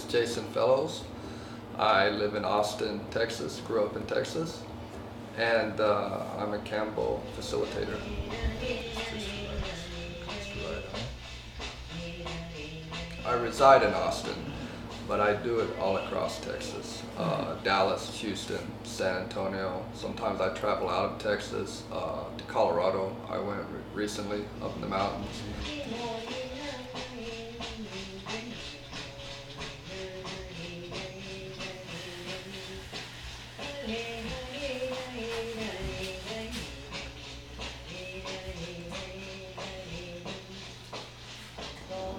Jason Fellows. I live in Austin, Texas, grew up in Texas, and I'm a Campbell facilitator. I reside in Austin, but I do it all across Texas. Dallas, Houston, San Antonio. Sometimes I travel out of Texas to Colorado. I went recently up in the mountains.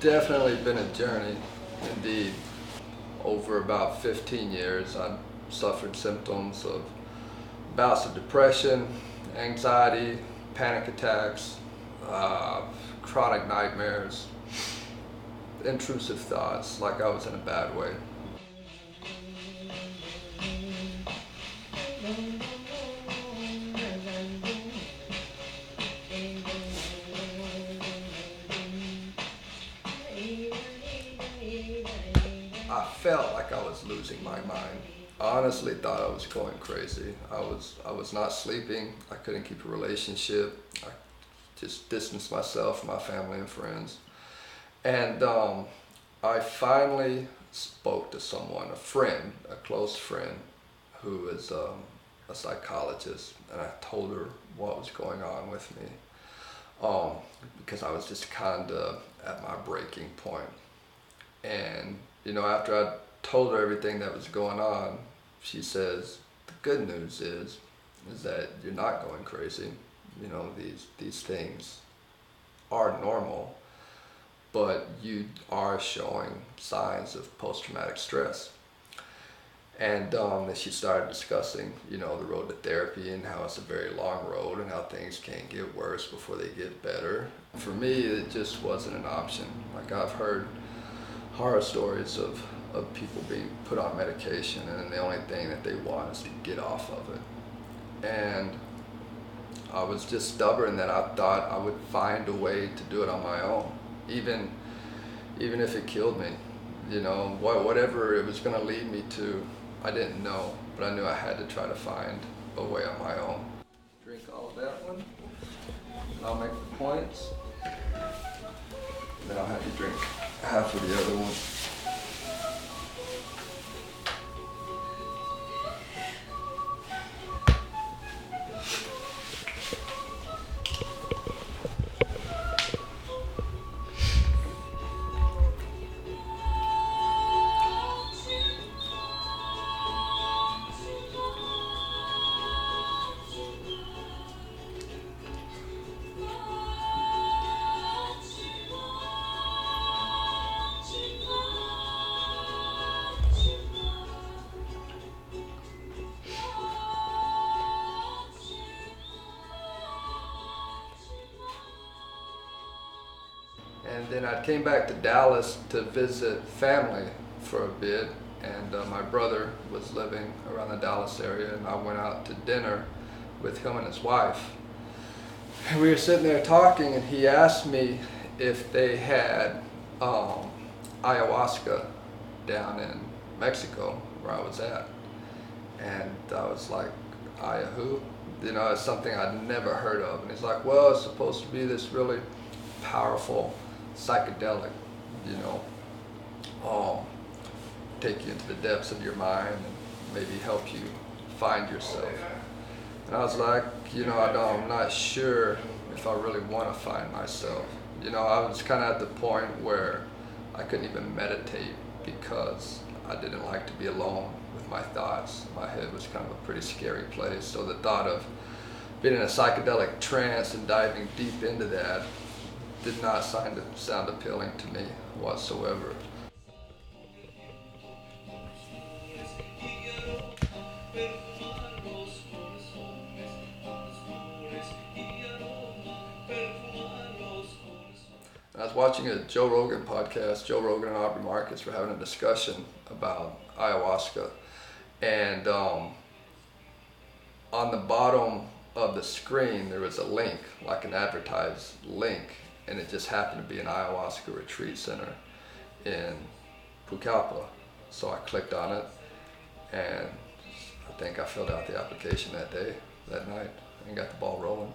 Definitely been a journey, indeed. Over about 15 years, I suffered symptoms of bouts of depression, anxiety, panic attacks, chronic nightmares, intrusive thoughts, like I was in a bad way. I felt like I was losing my mind. I honestly thought I was going crazy. I was not sleeping. I couldn't keep a relationship. I just distanced myself from my family and friends. And I finally spoke to someone, a friend, a close friend, who is a psychologist, and I told her what was going on with me, because I was just kind of at my breaking point. And after I told her everything that was going on, she says, the good news is that you're not going crazy. These things are normal, but you are showing signs of post-traumatic stress. And then she started discussing, the road to therapy and how it's a very long road and how things can get worse before they get better. For me, it just wasn't an option. Like, I've heard horror stories of people being put on medication, and then the only thing that they want is to get off of it. And I was just stubborn that I thought I would find a way to do it on my own, even if it killed me. Whatever it was going to lead me to, I didn't know, but I knew I had to try to find a way on my own. Drink all of that one, and I'll make the points. Then I'll have you drink half of the other one. And then I came back to Dallas to visit family for a bit, and my brother was living around the Dallas area, and I went out to dinner with him and his wife. And we were sitting there talking, and he asked me if they had ayahuasca down in Mexico, where I was at. And I was like, who? It's something I'd never heard of. And he's like, well, it's supposed to be this really powerful psychedelic, take you into the depths of your mind and maybe help you find yourself. And I was like, I'm not sure if I really want to find myself. I was kind of at the point where I couldn't even meditate because I didn't like to be alone with my thoughts. My head was kind of a pretty scary place. So the thought of being in a psychedelic trance and diving deep into that did not sound appealing to me whatsoever. I was watching a Joe Rogan podcast. Joe Rogan and Aubrey Marcus were having a discussion about ayahuasca, and on the bottom of the screen there was a link, like an advertised link, and it just happened to be an ayahuasca retreat center in Pucallpa. So I clicked on it, and I think I filled out the application that night, and got the ball rolling.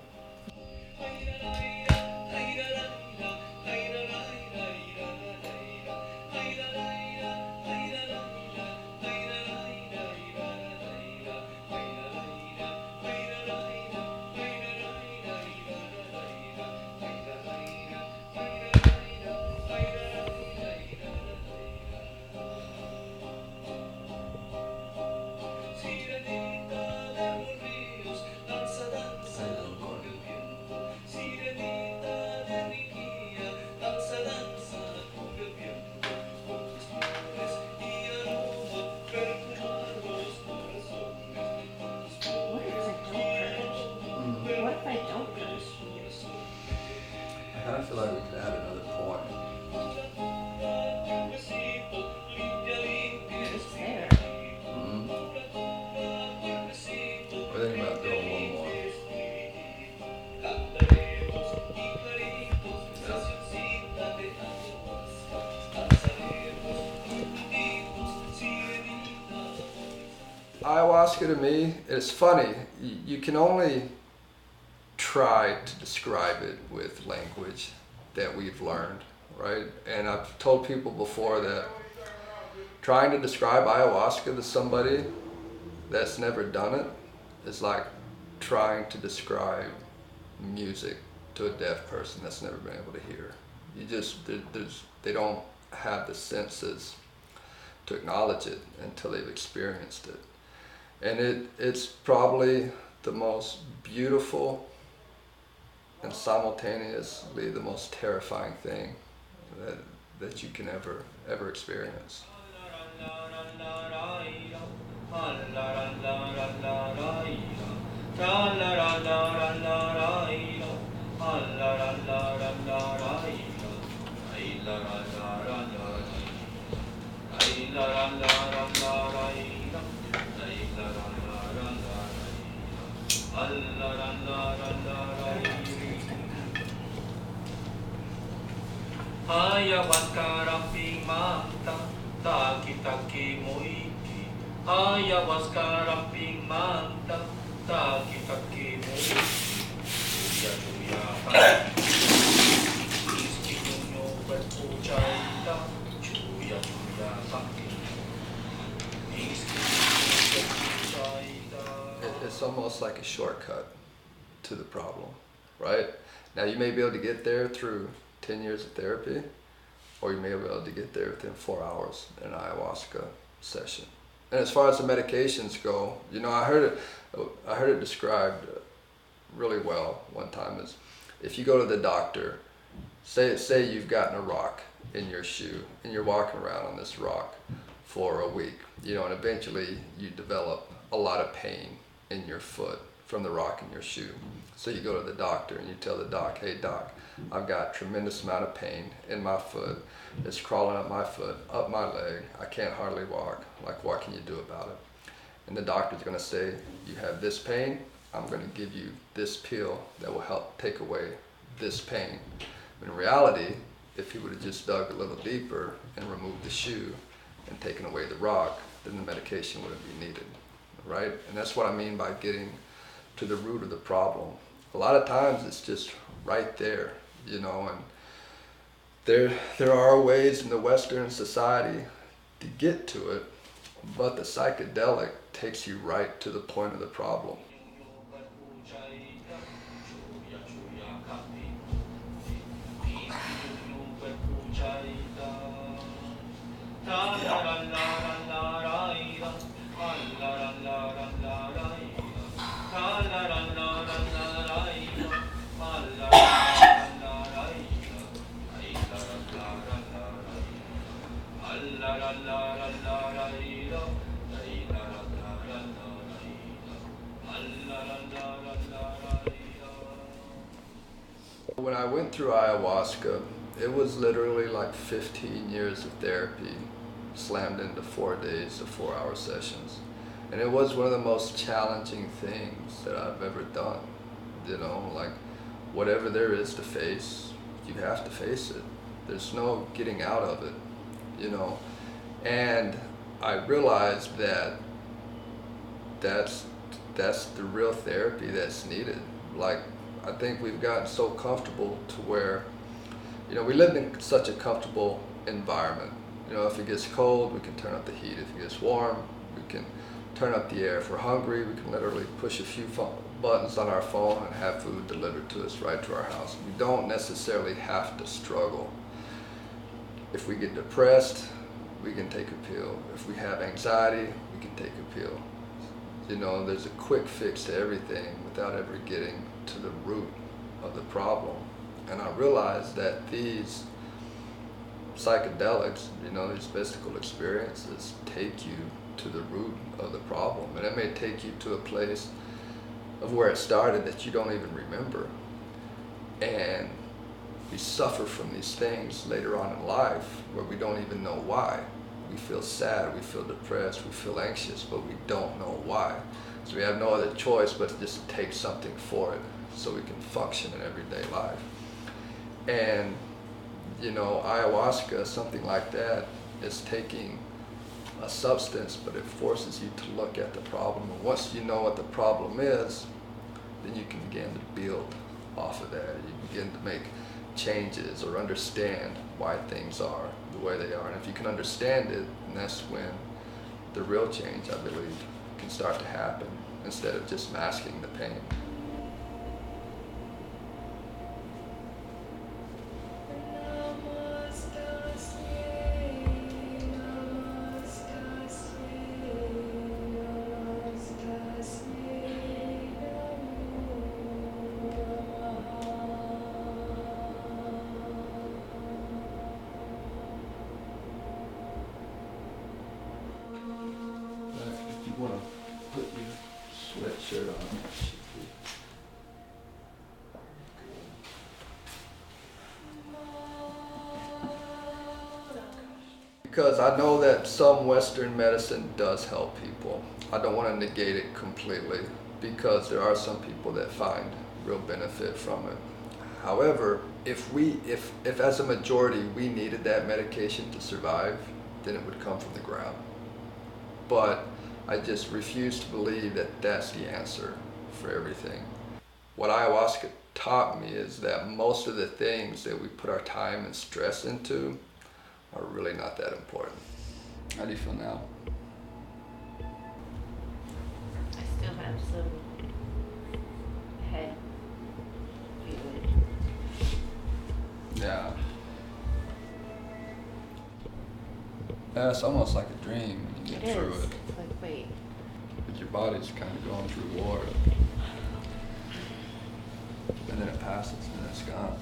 I kind of feel like we could add another point. Mm-hmm. We're thinking about doing one more. Ayahuasca to me, it's funny. You can only try to describe it with language that we've learned, right? And I've told people before that trying to describe ayahuasca to somebody that's never done it is like trying to describe music to a deaf person that's never been able to hear. You just, they don't have the senses to acknowledge it until they've experienced it. And it's probably the most beautiful and simultaneously the most terrifying thing that you can ever experience. Ayahuasca ramping manta, taki taki moiki. Ayahuasca ramping manta, taki taki moiki. Chuya chuya taki. Iski nyo betu chaita, chuya chuya taki. Iski nyo betu chaita. It's almost like a shortcut to the problem, right? Now you may be able to get there through 10 years of therapy, or you may be able to get there within 4 hours in an ayahuasca session. And as far as the medications go, you know, I heard it described really well one time as if you go to the doctor, say you've gotten a rock in your shoe and you're walking around on this rock for a week, you know, and eventually you develop a lot of pain in your foot from the rock in your shoe. So you go to the doctor and you tell the doc, hey doc, I've got tremendous amount of pain in my foot. It's crawling up my foot, up my leg. I can't hardly walk. Like, what can you do about it? And the doctor's gonna say, you have this pain, I'm gonna give you this pill that will help take away this pain. But in reality, if he would have just dug a little deeper and removed the shoe and taken away the rock, then the medication wouldn't be needed, right? And that's what I mean by getting to the root of the problem. A lot of times it's just right there, you know, and there are ways in the Western society to get to it, but the psychedelic takes you right to the point of the problem. When I went through ayahuasca, it was literally like 15 years of therapy slammed into 4 days of 4-hour sessions. And it was one of the most challenging things that I've ever done. You know, like whatever there is to face, you have to face it. There's no getting out of it, you know. And I realized that that's the real therapy that's needed. Like, I think we've gotten so comfortable to where, we live in such a comfortable environment. If it gets cold, we can turn up the heat. If it gets warm, we can turn up the air. If we're hungry, we can literally push a few buttons on our phone and have food delivered to us right to our house. We don't necessarily have to struggle. If we get depressed, we can take a pill. If we have anxiety, we can take a pill. There's a quick fix to everything without ever getting to the root of the problem. And I realized that these psychedelics, these mystical experiences take you to the root of the problem. And it may take you to a place of where it started that you don't even remember. And we suffer from these things later on in life where we don't even know why. We feel sad, we feel depressed, we feel anxious, but we don't know why. So we have no other choice but to just take something for it so we can function in everyday life. And, ayahuasca, something like that, is taking a substance, but it forces you to look at the problem. And once you know what the problem is, then you can begin to build off of that. You begin to make changes or understand why things are the way they are. And if you can understand it, then that's when the real change, I believe, can start to happen instead of just masking the pain. If you want to put your sweatshirt on, it should be. Because I know that some Western medicine does help people. I don't want to negate it completely because there are some people that find real benefit from it. However, if as a majority we needed that medication to survive, then it would come from the ground. But I just refuse to believe that that's the answer for everything. What ayahuasca taught me is that most of the things that we put our time and stress into are really not that important. How do you feel now? I still have some head feeling. Yeah. Yeah, it's almost like a dream when you get through it. It's like, wait. But your body's kind of going through war. And then it passes and then it's gone.